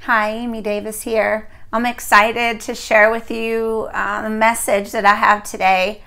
Hi, Amy Davis here. I'm excited to share with you the message that I have today.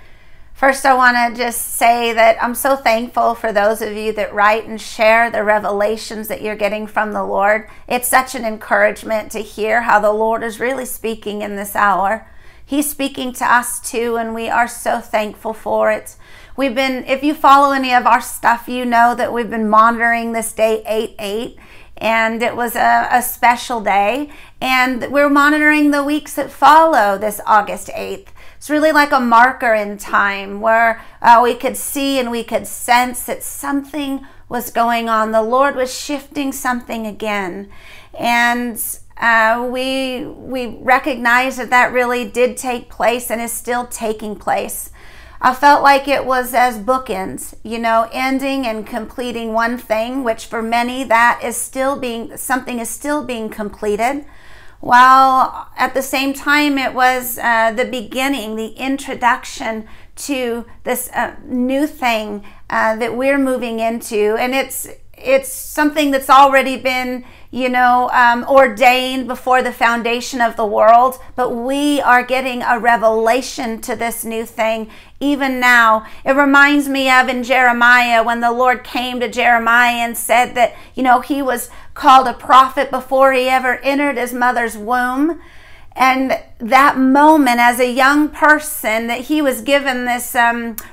First, I want to just say that I'm so thankful for those of you that write and share the revelations that you're getting from the Lord. It's such an encouragement to hear how the Lord is really speaking in this hour. He's speaking to us too, and we are so thankful for it. If you follow any of our stuff, you know that we've been monitoring this day 8/8. And it was a special day, and we're monitoring the weeks that follow this August 8th. It's really like a marker in time where we could see and we could sense that something was going on. The Lord was shifting something again, and we recognize that really did take place and is still taking place. I felt like it was as bookends, ending and completing one thing, which for many that is something is still being completed, while at the same time it was the beginning, the introduction to this new thing that we're moving into, and it's something that's already been ordained before the foundation of the world, but we are getting a revelation to this new thing even now. It reminds me of in Jeremiah when the Lord came to Jeremiah and said that, he was called a prophet before he ever entered his mother's womb. And that moment as a young person that he was given this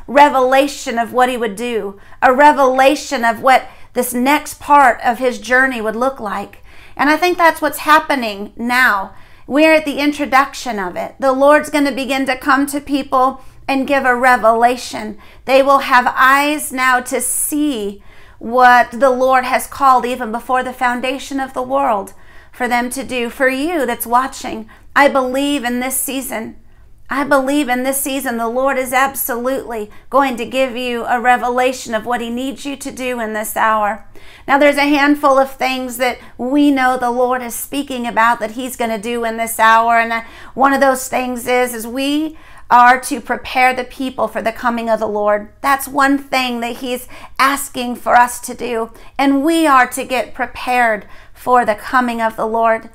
revelation of what he would do, a revelation of what this next part of his journey would look like. And I think that's what's happening now. We're at the introduction of it. The Lord's going to begin to come to people and give a revelation. They will have eyes now to see what the Lord has called even before the foundation of the world for them to do. For you that's watching, I believe in this season the Lord is absolutely going to give you a revelation of what he needs you to do in this hour. Now, there's a handful of things that we know the Lord is speaking about that he's going to do in this hour. And one of those things is we are to prepare the people for the coming of the Lord. That's one thing that he's asking for us to do. And we are to get prepared for the coming of the Lord.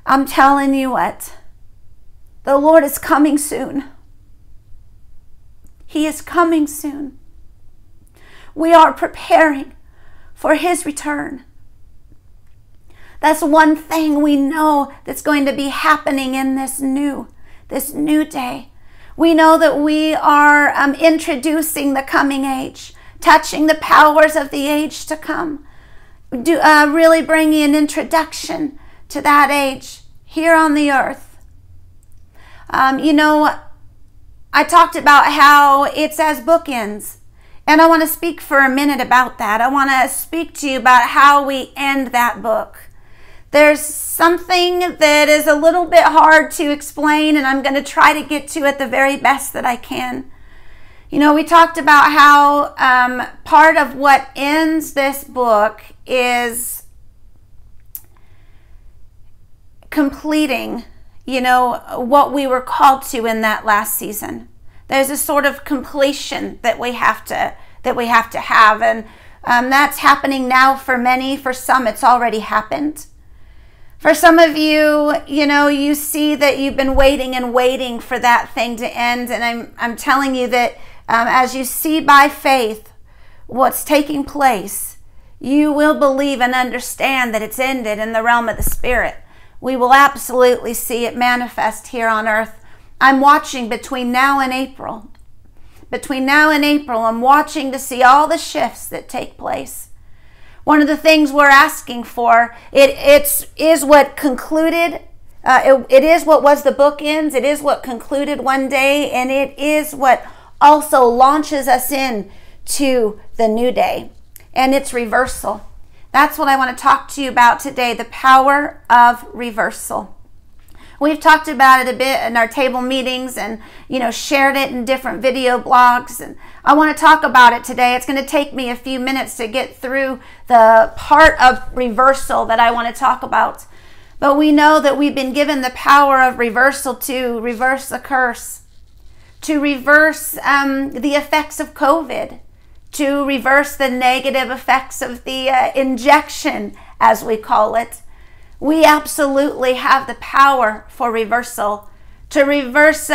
I'm telling you what. The Lord is coming soon. He is coming soon. We are preparing for his return. That's one thing we know that's going to be happening in this new day. We know that we are introducing the coming age, touching the powers of the age to come, really bringing an introduction to that age here on the earth. I talked about how it's as bookends, and I want to speak for a minute about that. I want to speak to you about how we end that book. There's something that is a little bit hard to explain, and I'm going to try to get to it the very best that I can. We talked about how part of what ends this book is completing what we were called to in that last season. There's a sort of completion that we have to have, and that's happening now for many. For some, it's already happened. For some of you, you see that you've been waiting and waiting for that thing to end, and I'm telling you that as you see by faith what's taking place, you will believe and understand that it's ended in the realm of the Spirit. We will absolutely see it manifest here on earth. I'm watching between now and April. Between now and April, I'm watching to see all the shifts that take place. One of the things we're asking for, it is what concluded, it is what was the bookends, it is what concluded one day, and it is what also launches us in to the new day. And it's reversal. That's what I want to talk to you about today, the power of reversal. We've talked about it a bit in our table meetings and, shared it in different video blogs. And I want to talk about it today. It's going to take me a few minutes to get through the part of reversal that I want to talk about. But we know that we've been given the power of reversal to reverse the curse, to reverse the effects of COVID, to reverse the negative effects of the injection, as we call it. we absolutely have the power for reversal, to reverse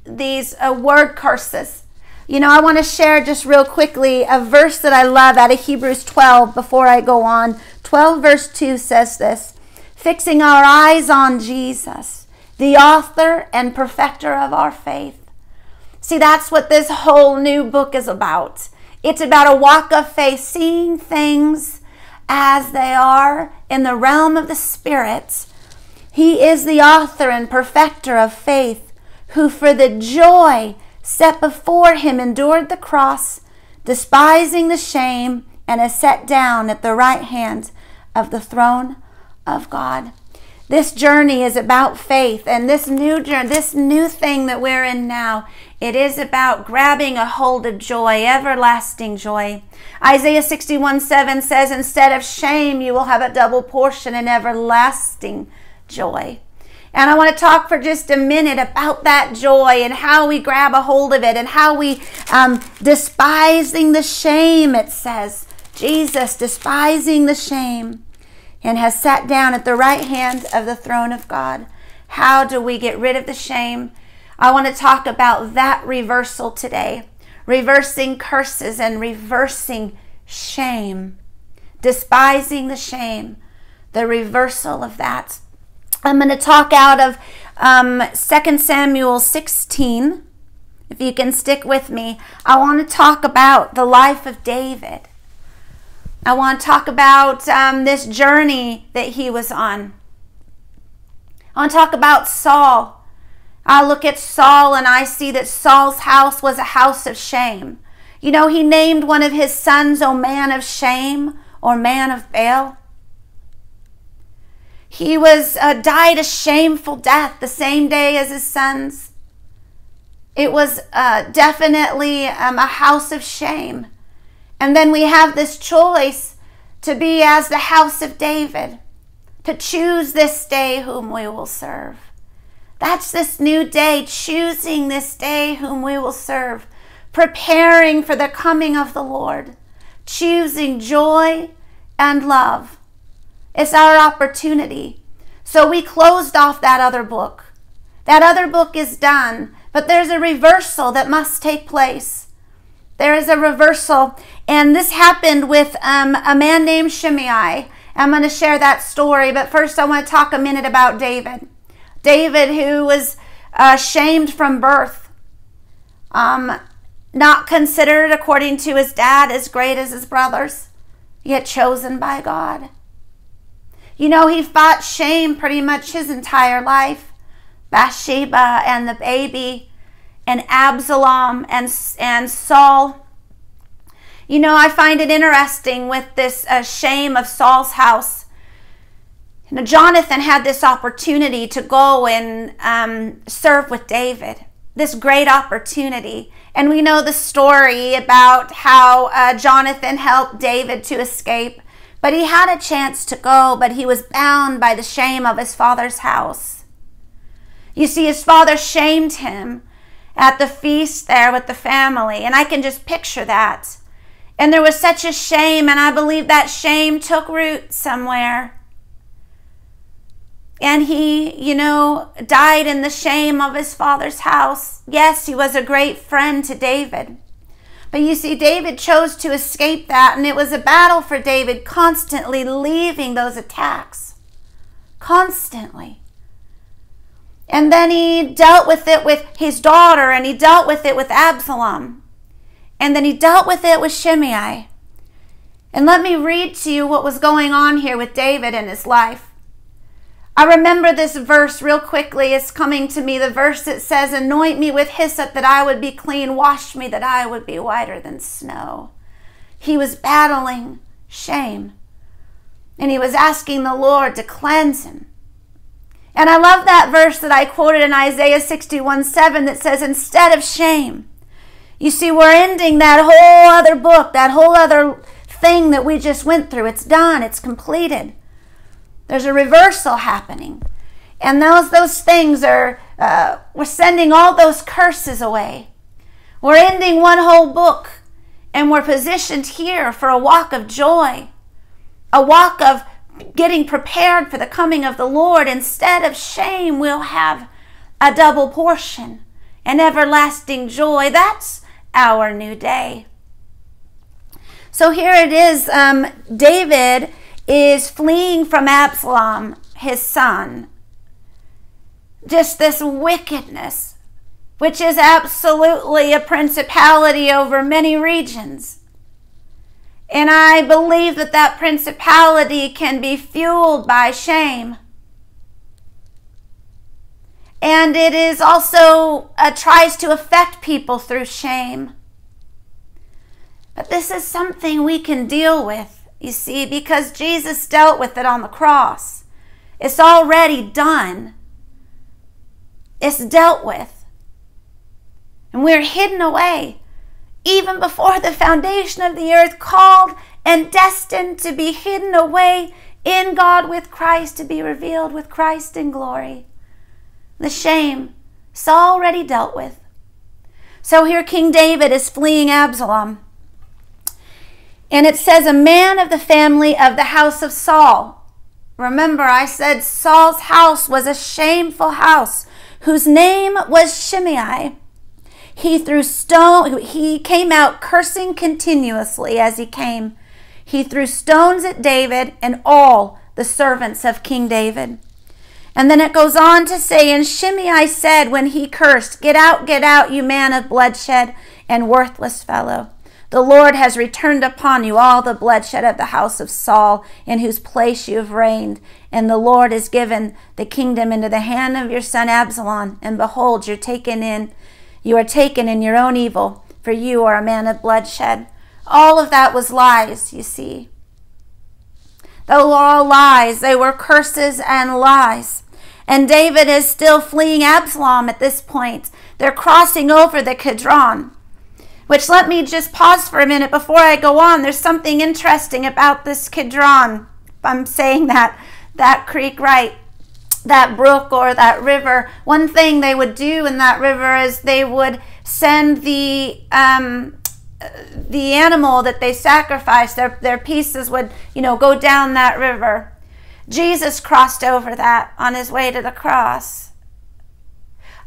these word curses. You know, I want to share just real quickly a verse that I love out of Hebrews 12 before I go on. 12 verse 2 says this: fixing our eyes on Jesus, the author and perfecter of our faith. See, that's what this whole new book is about. It's about a walk of faith, seeing things as they are in the realm of the Spirit. He is the author and perfecter of faith, who for the joy set before him endured the cross, despising the shame, and is set down at the right hand of the throne of God. This journey is about faith, and this new journey, this new thing that we're in now, it is about grabbing a hold of joy, everlasting joy. Isaiah 61:7 says, instead of shame, you will have a double portion and everlasting joy. And I want to talk for just a minute about that joy and how we grab a hold of it and how we, despising the shame, it says, Jesus despising the shame and has sat down at the right hand of the throne of God. How do we get rid of the shame? I want to talk about that reversal today. Reversing curses and reversing shame. Despising the shame. The reversal of that. I'm going to talk out of 2 Samuel 16. If you can stick with me. I want to talk about the life of David. I want to talk about this journey that he was on. I want to talk about Saul. I look at Saul and I see that Saul's house was a house of shame. You know, he named one of his sons, O man of shame, or man of Baal. He was died a shameful death the same day as his sons. It was definitely a house of shame. And then we have this choice to be as the house of David, to choose this day whom we will serve. That's this new day, choosing this day whom we will serve, preparing for the coming of the Lord, choosing joy and love. It's our opportunity. So we closed off that other book. That other book is done, but there's a reversal that must take place. There is a reversal, and this happened with a man named Shimei. I'm going to share that story, but first I want to talk a minute about David. David, who was shamed from birth, not considered according to his dad as great as his brothers, yet chosen by God. You know, he fought shame pretty much his entire life. Bathsheba and the baby and Absalom and Saul. You know, I find it interesting with this shame of Saul's house. You know, Jonathan had this opportunity to go and serve with David. This great opportunity. And we know the story about how Jonathan helped David to escape. But he had a chance to go, but he was bound by the shame of his father's house. You see, his father shamed him at the feast there with the family. And I can just picture that. And there was such a shame, and I believe that shame took root somewhere. And he, you know, died in the shame of his father's house. Yes, he was a great friend to David. But you see, David chose to escape that, and it was a battle for David, constantly leaving those attacks. Constantly. And then he dealt with it with his daughter, and he dealt with it with Absalom. And then he dealt with it with Shimei. And let me read to you what was going on here with David in his life. I remember this verse real quickly. It's coming to me. The verse that says, anoint me with hyssop that I would be clean. Wash me that I would be whiter than snow. He was battling shame. And he was asking the Lord to cleanse him. And I love that verse that I quoted in Isaiah 61:7 that says, instead of shame. You see, we're ending that whole other book, that whole other thing that we just went through. It's done. It's completed. There's a reversal happening. And those things are, we're sending all those curses away. We're ending one whole book. And we're positioned here for a walk of joy. A walk of getting prepared for the coming of the Lord, instead of shame, we'll have a double portion and everlasting joy. That's our new day. So here it is. David is fleeing from Absalom, his son. Just this wickedness, which is absolutely a principality over many regions. And I believe that that principality can be fueled by shame. And it is also tries to affect people through shame. But this is something we can deal with, you see, because Jesus dealt with it on the cross. It's already done. It's dealt with. And we're hidden away, even before the foundation of the earth, called and destined to be hidden away in God with Christ, to be revealed with Christ in glory. The shame is already dealt with. So here King David is fleeing Absalom. And it says, a man of the family of the house of Saul. Remember, I said Saul's house was a shameful house, whose name was Shimei. He came out cursing continuously as he came. He threw stones at David and all the servants of King David. And then it goes on to say, and Shimei said when he cursed, get out, you man of bloodshed and worthless fellow. The Lord has returned upon you all the bloodshed of the house of Saul, in whose place you have reigned. And the Lord has given the kingdom into the hand of your son Absalom. And behold, you are taken in your own evil, for you are a man of bloodshed. All of that was lies, you see. They were all lies. They were curses and lies. And David is still fleeing Absalom at this point. They're crossing over the Kidron. Which, let me just pause for a minute before I go on. There's something interesting about this Kidron. If I'm saying that creek right, that brook or that river. One thing they would do in that river is they would send the animal that they sacrificed, their pieces would, go down that river. Jesus crossed over that on his way to the cross.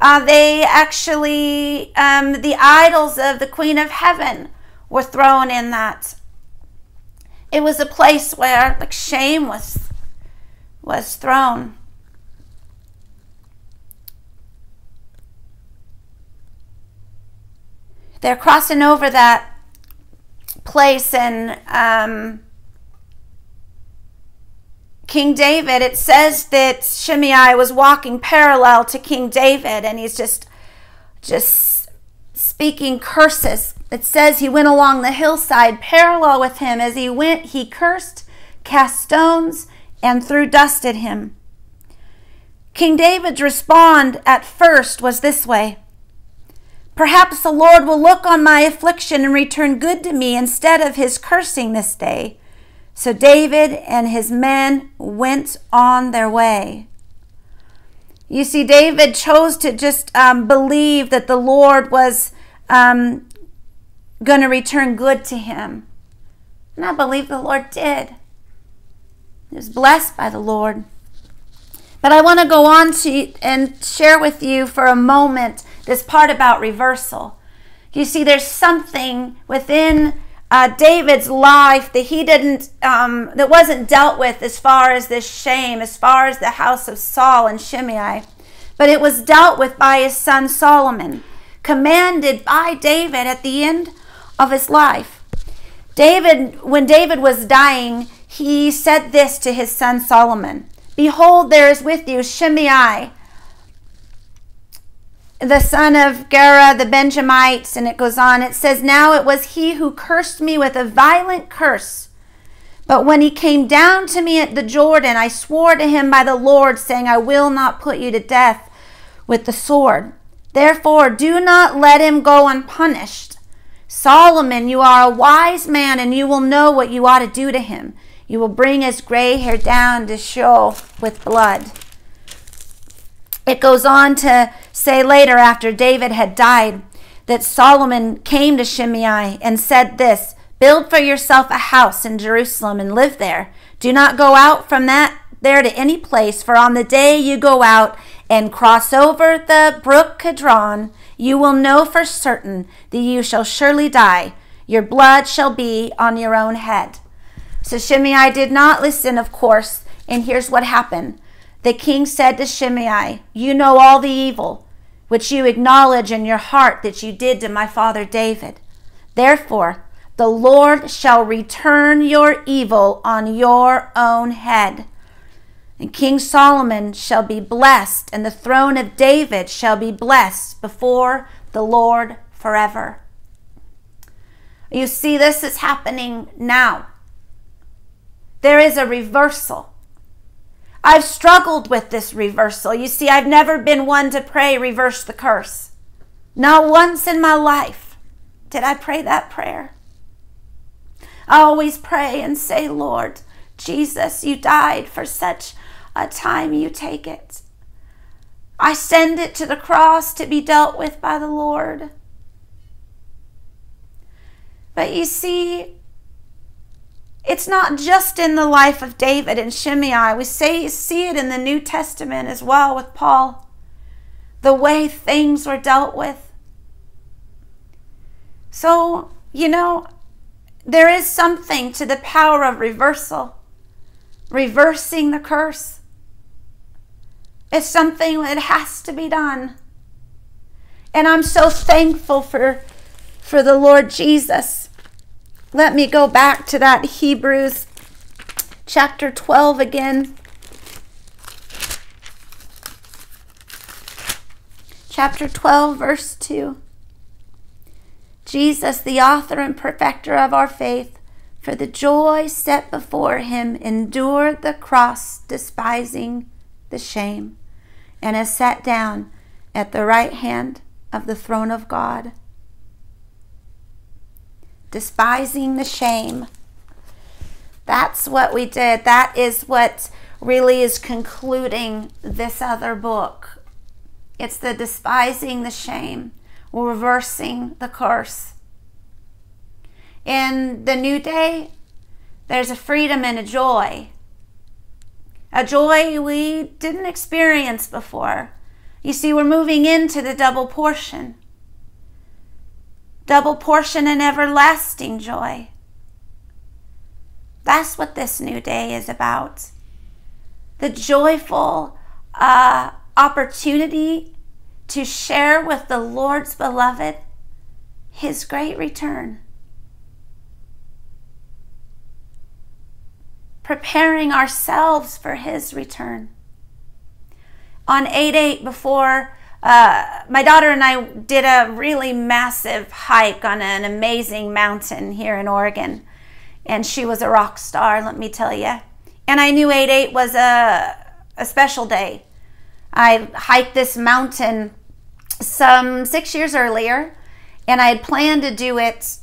They actually, the idols of the Queen of Heaven were thrown in that. It was a place where shame was thrown. They're crossing over that place, and King David, it says that Shimei was walking parallel to King David, and he's just speaking curses. It says he went along the hillside parallel with him. As he went, he cursed, cast stones, and threw dust at him. King David's response at first was this way: perhaps the Lord will look on my affliction and return good to me instead of his cursing this day. So David and his men went on their way. You see, David chose to just believe that the Lord was going to return good to him. And I believe the Lord did. He was blessed by the Lord. But I want to go on to and share with you for a moment this part about reversal. You see, there's something within David's life that he didn't, that wasn't dealt with as far as this shame, as far as the house of Saul and Shimei. But it was dealt with by his son Solomon, commanded by David at the end of his life. When David was dying, he said this to his son Solomon: behold, there is with you Shimei, the son of Gera, the Benjamites, and it goes on. It says, now it was he who cursed me with a violent curse. But when he came down to me at the Jordan, I swore to him by the Lord, saying, I will not put you to death with the sword. Therefore, do not let him go unpunished. Solomon, you are a wise man, and you will know what you ought to do to him. You will bring his gray hair down to show with blood. It goes on to say later, after David had died, that Solomon came to Shimei and said this: build for yourself a house in Jerusalem and live there. Do not go out from there to any place, for on the day you go out and cross over the brook Kidron, you will know for certain that you shall surely die. Your blood shall be on your own head." So Shimei did not listen, of course, and here's what happened. The king said to Shimei, "You know all the evil which you acknowledge in your heart that you did to my father David. Therefore, the Lord shall return your evil on your own head. And King Solomon shall be blessed, and the throne of David shall be blessed before the Lord forever." You see, this is happening now. There is a reversal. I've struggled with this reversal. You see, I've never been one to pray, "Reverse the curse." Not once in my life did I pray that prayer. I always pray and say, "Lord Jesus, you died for such a time, you take it. I send it to the cross to be dealt with by the Lord." But you see, it's not just in the life of David and Shimei. We see it in the New Testament as well with Paul, the way things were dealt with. So, there is something to the power of reversal, reversing the curse. It's something that has to be done. And I'm so thankful for the Lord Jesus. Let me go back to that Hebrews chapter 12 again. Chapter 12, verse 2. Jesus, the author and perfecter of our faith, for the joy set before him, endured the cross, despising the shame, and is sat down at the right hand of the throne of God. Despising the shame. That's what we did. That is what really is concluding this other book. It's the despising the shame, reversing the curse. In the new day, there's a freedom and a joy we didn't experience before. You see, we're moving into the double portion and everlasting joy. That's what this new day is about. The joyful opportunity to share with the Lord's beloved his great return. Preparing ourselves for his return. On 8/8, before my daughter and I did a really massive hike on an amazing mountain here in Oregon. And she was a rock star, let me tell you. And I knew 8/8 was a special day. I hiked this mountain some 6 years earlier, and I had planned to do it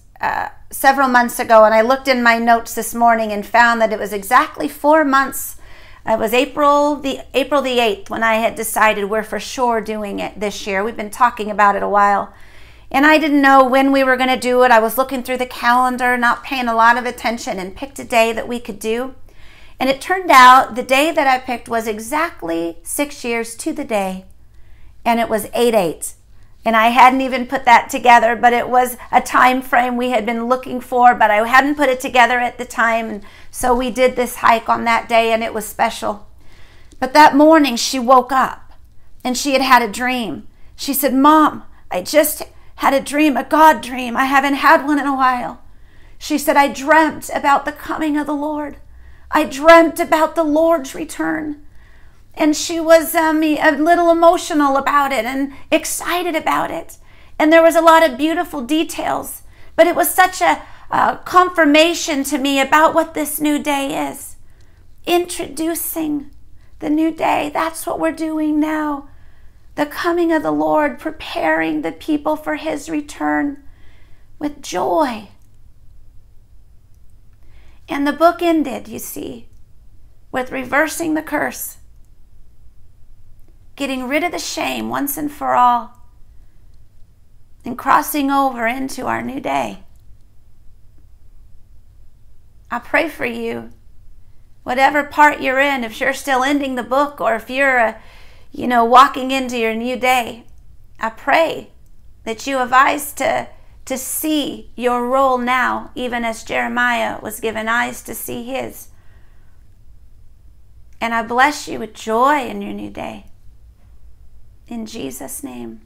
several months ago. And I looked in my notes this morning and found that it was exactly 4 months. It was April the 8th when I had decided we're for sure doing it this year. We've been talking about it a while. And I didn't know when we were going to do it. I was looking through the calendar, not paying a lot of attention, and picked a day that we could do. And it turned out the day that I picked was exactly 6 years to the day. And it was 8/8. And I hadn't even put that together, but it was a time frame we had been looking for, but I hadn't put it together at the time. And so we did this hike on that day, and it was special. But that morning she woke up and she had had a dream. She said, "Mom, I just had a dream, a God dream. I haven't had one in a while." She said, "I dreamt about the coming of the Lord. I dreamt about the Lord's return." And she was a little emotional about it and excited about it. And there was a lot of beautiful details. But it was such a confirmation to me about what this new day is. Introducing the new day. That's what we're doing now. The coming of the Lord, preparing the people for his return with joy. And the book ended, you see, with reversing the curse. Getting rid of the shame once and for all, and crossing over into our new day. I pray for you. whatever part you're in, if you're still ending the book or if you're, walking into your new day, I pray that you have eyes to see your role now, even as Jeremiah was given eyes to see his. And I bless you with joy in your new day. In Jesus' name.